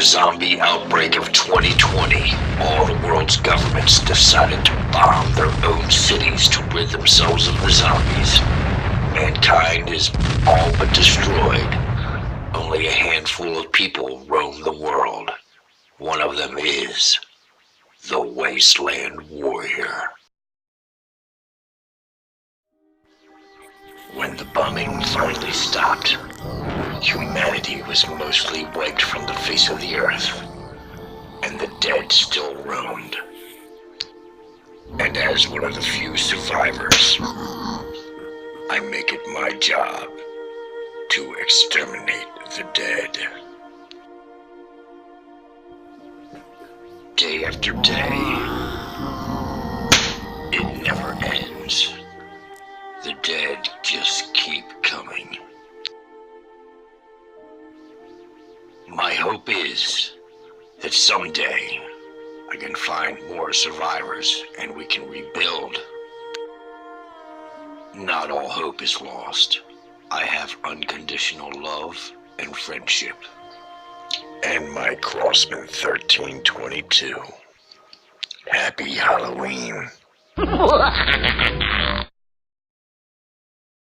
zombie outbreak of 2020, all the world's governments decided to bomb their own cities to rid themselves of the zombies. Mankind is all but destroyed. Only a handful of people roam the world. One of them is the Wasteland Warrior. When the bombing finally stopped, humanity was mostly wiped from the face of the earth, and the dead still roamed. And as one of the few survivors, I make it my job to exterminate the dead. Day after day, it never ends. The dead just keep coming. My hope is that someday I can find more survivors and we can rebuild. Not all hope is lost. I have unconditional love and friendship. And my Crossman 1322. Happy Halloween.